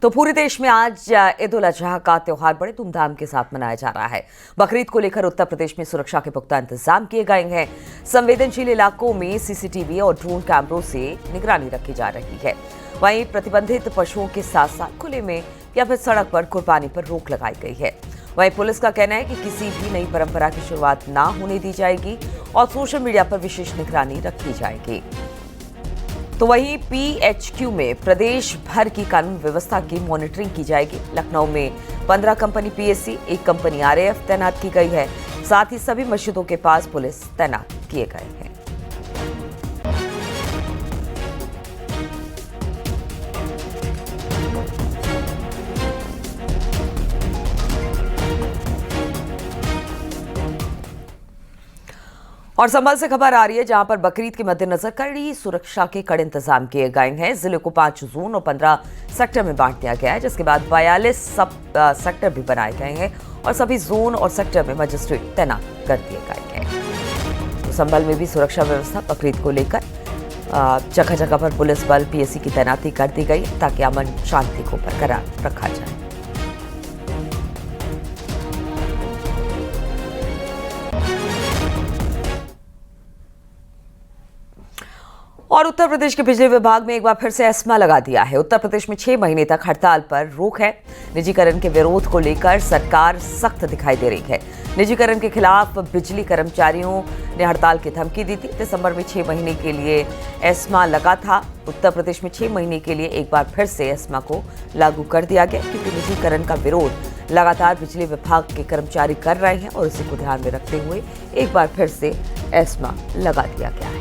तो पूरे देश में आज ईद उल अजहा का त्योहार बड़े धूमधाम के साथ मनाया जा रहा है। बकरीद को लेकर उत्तर प्रदेश में सुरक्षा के पुख्ता इंतजाम किए गए हैं। संवेदनशील इलाकों में सीसीटीवी और ड्रोन कैमरों से निगरानी रखी जा रही है। वहीं प्रतिबंधित पशुओं के साथ साथ खुले में या फिर सड़क पर कुर्बानी पर रोक लगाई गई है। वहीं पुलिस का कहना है कि किसी भी नई परंपरा की शुरुआत ना होने दी जाएगी और सोशल मीडिया पर विशेष निगरानी रखी जाएगी। तो वहीं पीएचक्यू में प्रदेश भर की कानून व्यवस्था की मॉनिटरिंग की जाएगी। लखनऊ में 15 कंपनी पीएससी, 1 कंपनी आरएएफ तैनात की गई है। साथ ही सभी मस्जिदों के पास पुलिस तैनात किए गए हैं। और संभल से खबर आ रही है, जहां पर बकरीद के मद्देनजर कड़ी सुरक्षा के कड़े इंतजाम किए गए हैं। जिले को 5 जोन और 15 सेक्टर में बांट दिया गया है, जिसके बाद 42 सब सेक्टर भी बनाए गए हैं और सभी जोन और सेक्टर में मजिस्ट्रेट तैनात कर दिए गए हैं। तो संभल में भी सुरक्षा व्यवस्था बकरीद को लेकर जगह जगह पर पुलिस बल पीएससी की तैनाती कर दी गई ताकि अमन शांति को बरकरार रखा जाए। और उत्तर प्रदेश के बिजली विभाग में एक बार फिर से एस्मा लगा दिया है। उत्तर प्रदेश में 6 महीने तक हड़ताल पर रोक है। निजीकरण के विरोध को लेकर सरकार सख्त दिखाई दे रही है। निजीकरण के खिलाफ बिजली कर्मचारियों ने हड़ताल की धमकी दी थी। दिसंबर में 6 महीने के लिए एस्मा लगा था। उत्तर प्रदेश में 6 महीने के लिए एक बार फिर से एस्मा को लागू कर दिया गया, क्योंकि निजीकरण का विरोध लगातार बिजली विभाग के कर्मचारी कर रहे हैं और इसी को ध्यान में रखते हुए एक बार फिर से एस्मा लगा दिया गया है।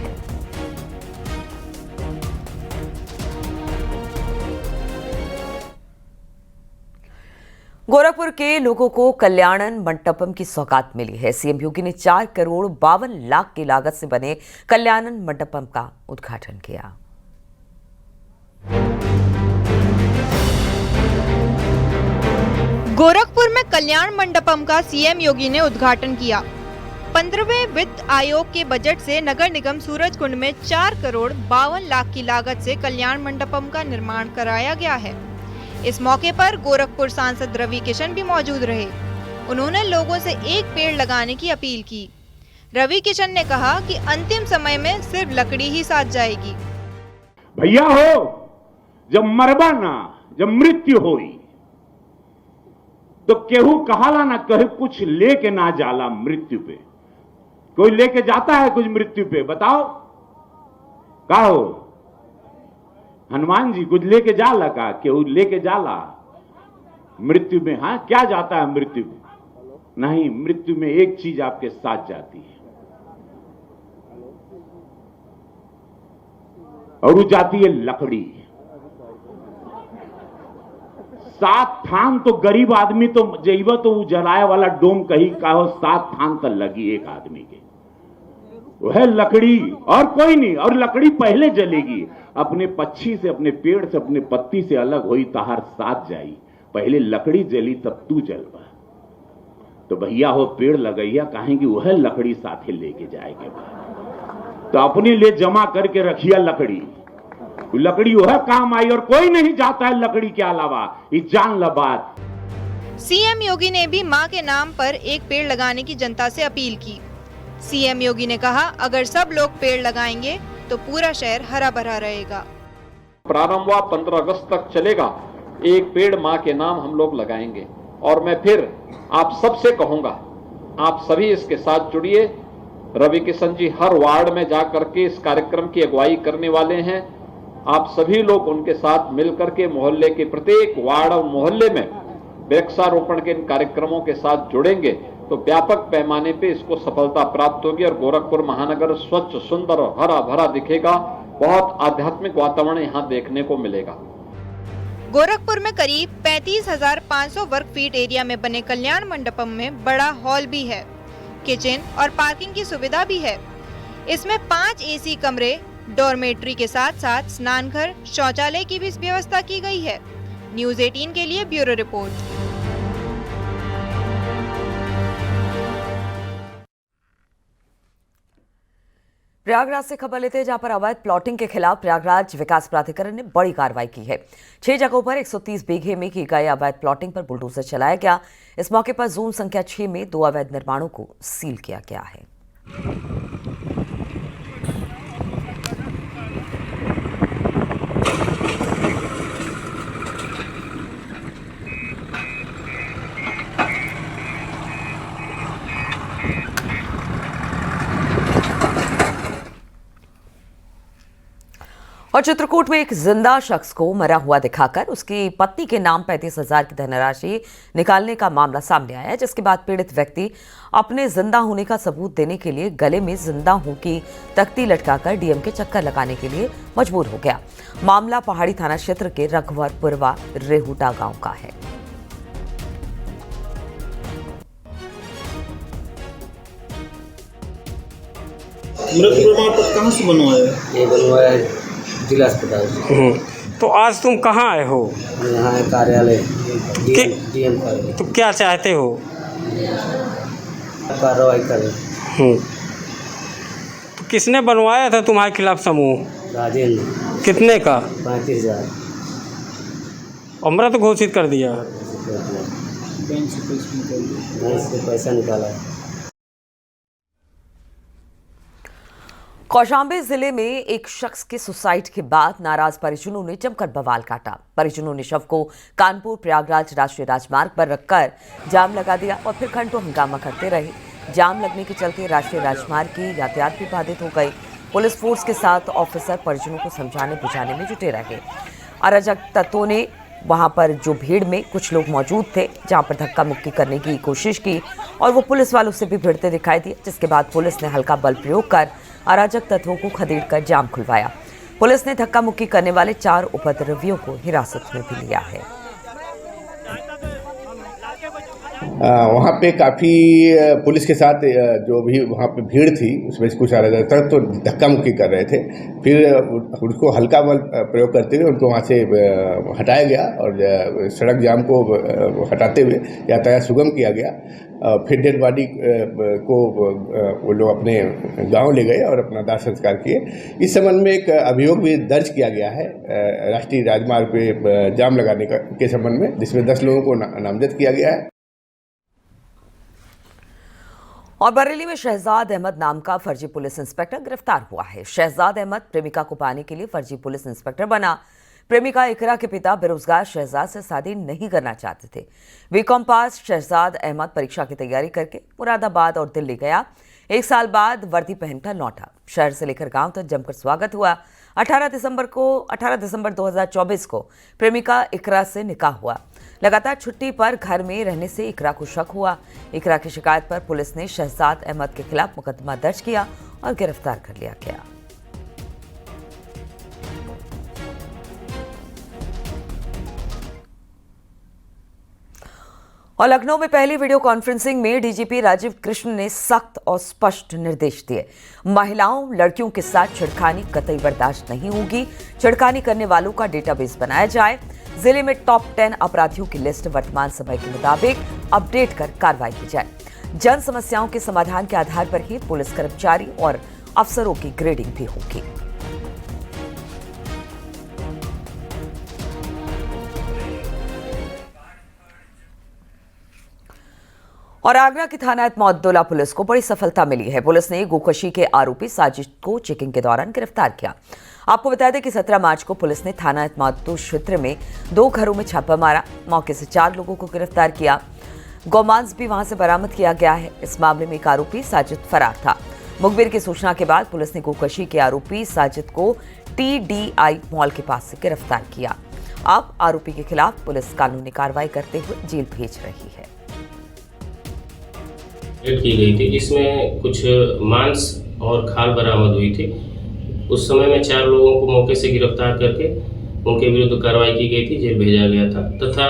गोरखपुर के लोगों को कल्याणन मंडपम की सौगात मिली है। सीएम योगी ने 4 करोड़ 52 लाख की लागत से बने कल्याणन मंडपम का उद्घाटन किया। गोरखपुर में कल्याण मंडपम का सीएम योगी ने उद्घाटन किया। 15वें वित्त आयोग के बजट से नगर निगम सूरजकुंड में 4 करोड़ 52 लाख की लागत से कल्याण मंडपम का निर्माण कराया गया है। इस मौके पर गोरखपुर सांसद रवि किशन भी मौजूद रहे। उन्होंने लोगों से एक पेड़ लगाने की अपील की। रवि किशन ने कहा कि अंतिम समय में सिर्फ लकड़ी ही साथ जाएगी। भैया हो, जब मरबा ना, जब मृत्यु होई तो केहू कहाला ना कहे कुछ लेके ना जाला मृत्यु पे। कोई लेके जाता है कुछ मृत्यु पे? बताओ का हो? हनुमान जी कुछ लेके जाला का? केहू लेके जाला मृत्यु में? हाँ, क्या जाता है मृत्यु में? नहीं, मृत्यु में एक चीज आपके साथ जाती है और वो जाती है लकड़ी। 7 थान तो गरीब आदमी तो जइबा तो वो जलाए वाला डोम कहीं का हो, 7 थान तो लगी एक आदमी के, वो है लकड़ी और कोई नहीं। और लकड़ी पहले जलेगी, अपने पक्षी से, अपने पेड़ से, अपने पत्ती से अलग हुई तहार साथ जाई। पहले लकड़ी जली तब तू जलवा। तो भैया हो, पेड़ लगैया कहेंगे वह लकड़ी साथे लेके जाएंगे। तो अपने लिए जमा करके रखिया लकड़ी। लकड़ी वह काम आई और कोई नहीं जाता है लकड़ी के अलावा। ये जान ला बात। सीएम योगी ने भी मां के नाम पर एक पेड़ लगाने की जनता से अपील की। सीएम योगी ने कहा, अगर सब लोग पेड़ लगाएंगे तो पूरा शहर हरा भरा रहेगा। प्रारंभ हुआ 15 अगस्त तक चलेगा। एक पेड़ मां के नाम हम लोग लगाएंगे और मैं फिर आप सबसे कहूंगा, आप सभी इसके साथ जुड़िए। रवि किशन जी हर वार्ड में जाकर के इस कार्यक्रम की अगुवाई करने वाले हैं। आप सभी लोग उनके साथ मिलकर के मोहल्ले के प्रत्येक वार्ड और मोहल्ले में वृक्षारोपण के इन कार्यक्रमों के साथ जुड़ेंगे तो व्यापक पैमाने पे इसको सफलता प्राप्त होगी और गोरखपुर महानगर स्वच्छ, सुंदर और हरा भरा दिखेगा। बहुत आध्यात्मिक वातावरण यहाँ देखने को मिलेगा। गोरखपुर में करीब 35,500 वर्ग फीट एरिया में बने कल्याण मंडपम में बड़ा हॉल भी है, किचन और पार्किंग की सुविधा भी है। इसमें 5 एसी कमरे, डॉर्मेट्री के साथ साथ स्नानघर, शौचालय की भी व्यवस्था की गई है। न्यूज़ 18 के लिए ब्यूरो रिपोर्ट। प्रयागराज से खबर लेते हैं, जहां पर अवैध प्लॉटिंग के खिलाफ प्रयागराज विकास प्राधिकरण ने बड़ी कार्रवाई की है। 6 जगहों पर 130 बीघे में की गई अवैध प्लॉटिंग पर बुलडोजर चलाया गया। इस मौके पर जोन संख्या 6 में 2 अवैध निर्माणों को सील किया गया है। और चित्रकूट में एक जिंदा शख्स को मरा हुआ दिखाकर उसकी पत्नी के नाम 35,000 की धनराशि निकालने का मामला सामने आया है, जिसके बाद पीड़ित व्यक्ति अपने जिंदा होने का सबूत देने के लिए गले में जिंदा हूं की तख्ती लटकाकर डीएम के चक्कर लगाने के लिए मजबूर हो गया। मामला पहाड़ी थाना क्षेत्र के रघुवरपुरवा रेहुटा गांव का है। मृत प्रमाण पत्र कहाँ से बनवाया? ये बनवाया है जिला अस्पताल से। तो आज तुम कहाँ आए हो? यहाँ है कार्यालय डीएम कार्यालय। तो क्या चाहते हो? कार्रवाई करें। तो किसने बनवाया था तुम्हारे खिलाफ समूह? राजेंद्र। कितने का? 35,000। अमृत घोषित कर दिया। बैंक से पैसा निकाला। कौशाम्बी जिले में एक शख्स के सुसाइड के बाद नाराज परिजनों ने जमकर बवाल काटा। परिजनों ने शव को कानपुर प्रयागराज राष्ट्रीय राजमार्ग पर रखकर जाम लगा दिया और फिर घंटों हंगामा करते रहे। जाम लगने के चलते राष्ट्रीय राजमार्ग की यातायात भी बाधित हो गई। पुलिस फोर्स के साथ ऑफिसर परिजनों को समझाने बुझाने में जुटे रहे। अराजक तत्वों ने वहां पर जो भीड़ में कुछ लोग मौजूद थे, जहां पर धक्का मुक्की करने की कोशिश की और वो पुलिस वालों से भी भिड़ते दिखाई दिए, जिसके बाद पुलिस ने हल्का बल प्रयोग कर अराजक तत्वों को खदेड़कर जाम खुलवाया। पुलिस ने धक्का मुक्की करने वाले 4 उपद्रवियों को हिरासत में भी लिया है। वहाँ पे काफ़ी पुलिस के साथ जो भी वहाँ पे भीड़ थी उसमें कुछ अराजक तक तो धक्का मुक्की कर रहे थे। फिर उनको हल्का बल प्रयोग करते हुए उनको वहाँ से हटाया गया और सड़क जाम को हटाते हुए यातायात सुगम किया गया। फिर डेड बॉडी को वो लोग अपने गांव ले गए और अपना दाह संस्कार किए। इस संबंध में एक अभियोग भी दर्ज किया गया है राष्ट्रीय राजमार्ग पे जाम लगाने के संबंध में, जिसमें 10 लोगों को नामजद किया गया है। और बरेली में शहजाद अहमद नाम का फर्जी पुलिस इंस्पेक्टर गिरफ्तार हुआ है। शहजाद अहमद प्रेमिका को पाने के लिए फर्जी पुलिस इंस्पेक्टर बना। प्रेमिका इकरा के पिता बेरोजगार शहजाद से शादी नहीं करना चाहते थे। बीकॉम पास शहजाद अहमद परीक्षा की तैयारी करके मुरादाबाद और दिल्ली गया। 1 साल बाद वर्दी पहनकर लौटा। शहर से लेकर गांव तक जमकर स्वागत हुआ। 18 दिसंबर 2024 को प्रेमिका इकरा से निकाह हुआ। लगातार छुट्टी पर घर में रहने से इकरा को शक हुआ। इकरा की शिकायत पर पुलिस ने शहजाद अहमद के खिलाफ मुकदमा दर्ज किया और गिरफ्तार कर लिया गया। और लखनऊ में पहली वीडियो कॉन्फ्रेंसिंग में डीजीपी राजीव कृष्ण ने सख्त और स्पष्ट निर्देश दिए। महिलाओं लड़कियों के साथ छेड़खानी कतई बर्दाश्त नहीं होगी। छेड़खानी करने वालों का डेटाबेस बनाया जाए। जिले में टॉप 10 अपराधियों की लिस्ट वर्तमान समय के मुताबिक अपडेट कर कार्रवाई की जाए। जन समस्याओं के समाधान के आधार पर ही पुलिस कर्मचारी और अफसरों की ग्रेडिंग भी होगी। और आगरा की थाना एतमादुल्ला पुलिस को बड़ी सफलता मिली है। पुलिस ने गोकशी के आरोपी साजिद को चेकिंग के दौरान गिरफ्तार किया। आपको बता दें कि 17 मार्च को पुलिस ने थाना एतमादुल्ला क्षेत्र में 2 घरों में छापा मारा। मौके से 4 लोगों को गिरफ्तार किया। गौमांस भी वहां से बरामद किया गया है। इस मामले में एक आरोपी साजिद फरार था। मुखबिर की सूचना के बाद पुलिस ने गोकशी के आरोपी साजिद को TDI मॉल के पास से गिरफ्तार किया। अब आरोपी के खिलाफ पुलिस कानूनी कार्रवाई करते हुए जेल भेज रही है। रेड की गई थी, जिसमें कुछ मांस और खाल बरामद हुई थी। उस समय में 4 लोगों को मौके से गिरफ्तार करके उनके विरुद्ध कार्रवाई की गई थी, जेल भेजा गया था तथा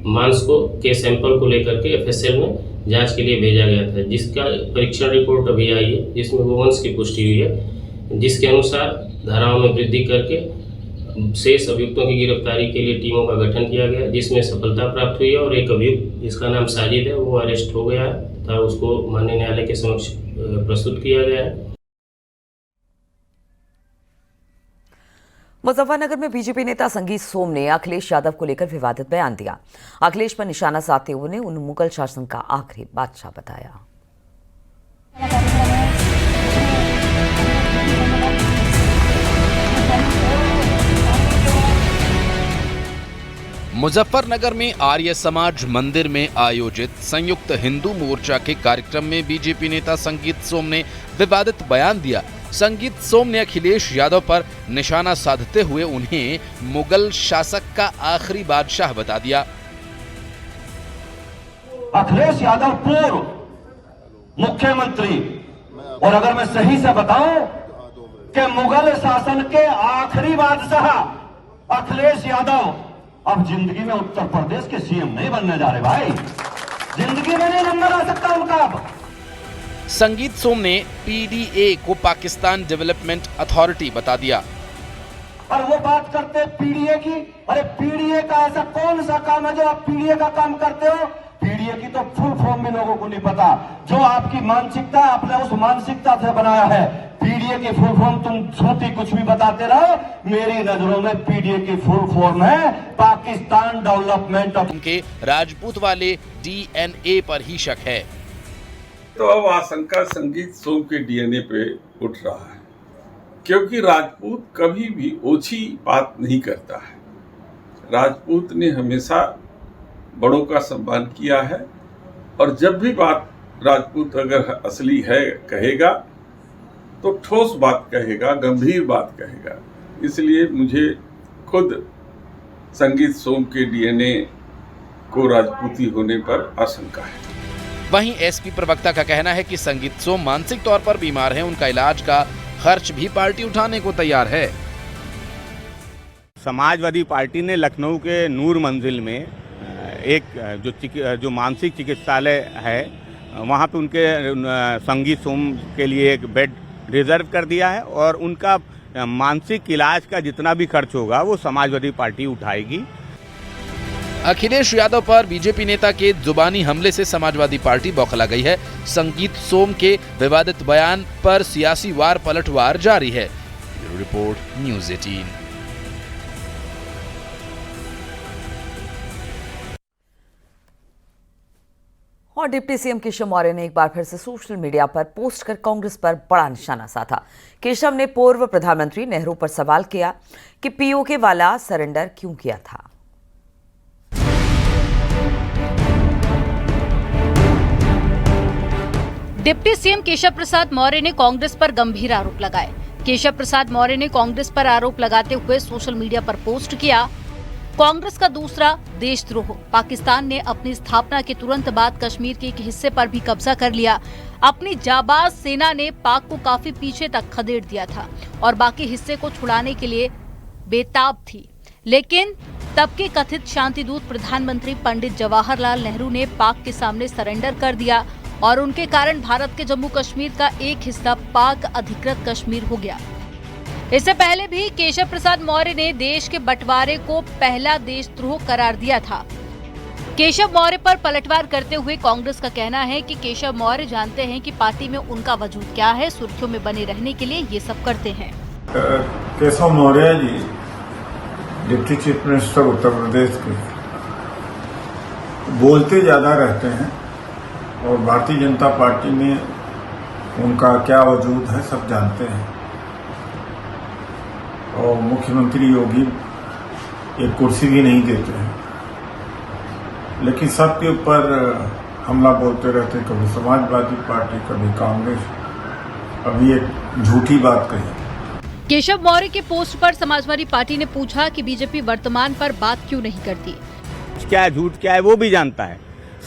मांस के सैंपल को लेकर के FSL में जांच के लिए भेजा गया था, जिसका परीक्षण रिपोर्ट अभी आई है, जिसमें गोवंश की पुष्टि हुई है, जिसके अनुसार धाराओं में वृद्धि करके शेष अभियुक्तों की गिरफ्तारी के लिए टीमों का गठन किया गया, जिसमें सफलता प्राप्त हुई है और एक अभियुक्त जिसका नाम साजिद है वो अरेस्ट हो गया है तथा उसको माननीय न्यायालय के समक्ष प्रस्तुत किया गया है। मुजफ्फरनगर में बीजेपी नेता संगीत सोम ने अखिलेश यादव को लेकर विवादित बयान दिया। अखिलेश पर निशाना साधते हुए उन्हें मुगल शासन का आखिरी बादशाह बताया। मुजफ्फरनगर में आर्य समाज मंदिर में आयोजित संयुक्त हिंदू मोर्चा के कार्यक्रम में बीजेपी नेता संगीत सोम ने विवादित बयान दिया। संगीत सोम ने अखिलेश यादव पर निशाना साधते हुए उन्हें मुगल शासक का आखिरी बादशाह बता दिया। अखिलेश यादव पूर्व मुख्यमंत्री, और अगर मैं सही से बताऊं कि मुगल शासन के आखिरी बादशाह अखिलेश यादव अब जिंदगी में उत्तर प्रदेश के सीएम नहीं बनने जा रहे भाई, जिंदगी में नहीं नंबर आ सकता उनका। अब संगीत सोम ने पीडीए को पाकिस्तान डेवलपमेंट अथॉरिटी बता दिया। और वो बात करते पीडीए की, अरे पीडीए का ऐसा कौन सा काम है जो आप पीडीए का काम करते हो? पीडीए की तो फुल फॉर्म भी लोगों को नहीं पता। जो आपकी मानसिकता आपने उस मानसिकता से बनाया है। पीडीए की फुल फॉर्म तुम छोटी कुछ भी बताते रहो, मेरी नजरों में पीडीए की फुल फॉर्म है पाकिस्तान डेवलपमेंट। उनके राजपूत वाले डीएनए पर ही शक है। तो अब आशंका संगीत सोम के डीएनए पे उठ रहा है, क्योंकि राजपूत कभी भी ओछी बात नहीं करता है। राजपूत ने हमेशा बड़ों का सम्मान किया है, और जब भी बात राजपूत अगर असली है कहेगा तो ठोस बात कहेगा, गंभीर बात कहेगा। इसलिए मुझे खुद संगीत सोम के डीएनए को राजपूती होने पर आशंका है। वहीं एसपी प्रवक्ता का कहना है कि संगीत सोम मानसिक तौर पर बीमार हैं, उनका इलाज का खर्च भी पार्टी उठाने को तैयार है। समाजवादी पार्टी ने लखनऊ के नूर मंजिल में एक जो मानसिक चिकित्सालय है वहाँ पे उनके संगीत सोम के लिए एक बेड रिजर्व कर दिया है, और उनका मानसिक इलाज का जितना भी खर्च होगा वो समाजवादी पार्टी उठाएगी। अखिलेश यादव पर बीजेपी नेता के जुबानी हमले से समाजवादी पार्टी बौखला गई है। संगीत सोम के विवादित बयान पर सियासी वार पलटवार जारी है। Bureau report, news 18। और डिप्टी सीएम केशव मौर्य ने एक बार फिर से सोशल मीडिया पर पोस्ट कर कांग्रेस पर बड़ा निशाना साधा। केशव ने पूर्व प्रधानमंत्री नेहरू पर सवाल किया कि पीओके वाला सरेंडर क्यों किया था। डिप्टी सीएम केशव प्रसाद मौर्य ने कांग्रेस पर गंभीर आरोप लगाए। केशव प्रसाद मौर्य ने कांग्रेस पर आरोप लगाते हुए सोशल मीडिया पर पोस्ट किया, कांग्रेस का दूसरा देशद्रोह। पाकिस्तान ने अपनी स्थापना के तुरंत बाद कश्मीर के एक हिस्से पर भी कब्जा कर लिया। अपनी जाबाज सेना ने पाक को काफी पीछे तक खदेड़ दिया था और बाकी हिस्से को छुड़ाने के लिए बेताब थी। लेकिन तब के कथित शांतिदूत प्रधानमंत्री पंडित जवाहरलाल नेहरू ने पाक के सामने सरेंडर कर दिया और उनके कारण भारत के जम्मू कश्मीर का एक हिस्सा पाक अधिकृत कश्मीर हो गया। इससे पहले भी केशव प्रसाद मौर्य ने देश के बंटवारे को पहला देशद्रोह करार दिया था। केशव मौर्य पर पलटवार करते हुए कांग्रेस का कहना है कि केशव मौर्य जानते हैं कि पार्टी में उनका वजूद क्या है, सुर्खियों में बने रहने के लिए ये सब करते हैं। Keshav Maurya ji deputy chief minister Uttar Pradesh के बोलते ज्यादा रहते हैं और भारतीय जनता पार्टी में उनका क्या वजूद है सब जानते हैं। और मुख्यमंत्री योगी एक कुर्सी भी नहीं देते हैं, लेकिन सबके ऊपर हमला बोलते रहते हैं, कभी समाजवादी पार्टी, कभी कांग्रेस, अभी एक झूठी बात कही। केशव मौर्य के पोस्ट पर समाजवादी पार्टी ने पूछा कि बीजेपी वर्तमान पर बात क्यों नहीं करती। क्या है झूठ क्या है वो भी जानता है।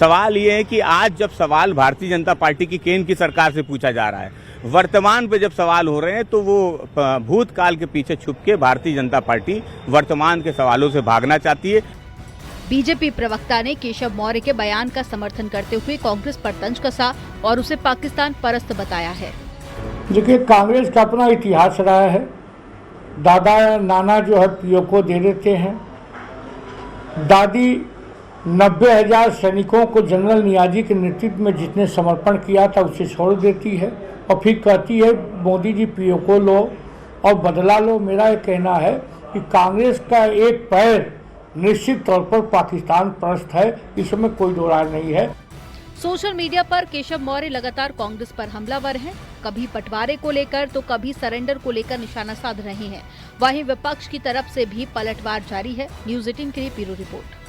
सवाल ये है कि आज जब सवाल भारतीय जनता पार्टी की केंद्र की सरकार से पूछा जा रहा है, वर्तमान पे जब सवाल हो रहे हैं तो वो भूतकाल के पीछे छुप के भारतीय जनता पार्टी वर्तमान के सवालों से भागना चाहती है। बीजेपी प्रवक्ता ने केशव मौर्य के बयान का समर्थन करते हुए कांग्रेस पर तंज कसा और उसे पाकिस्तान परस्त बताया है। देखिए, कांग्रेस का अपना इतिहास रहा है। दादा नाना जो है पीओ को दे देते हैं, दादी 90,000 सैनिकों को जनरल नियाजी के नेतृत्व में जिसने समर्पण किया था उसे छोड़ देती है और फिर कहती है मोदी जी पीओ को लो और बदला लो। मेरा ये कहना है कि कांग्रेस का एक पैर निश्चित तौर पर पाकिस्तान परस्त है, इसमें कोई दो राय नहीं है। सोशल मीडिया पर केशव मौर्य लगातार कांग्रेस पर हमलावर हैं। कभी बंटवारे को लेकर तो कभी सरेंडर को लेकर निशाना साध रहे हैं। वहीं विपक्ष की तरफ से भी पलटवार जारी है। न्यूज़ 18 के लिए ब्यूरो रिपोर्ट।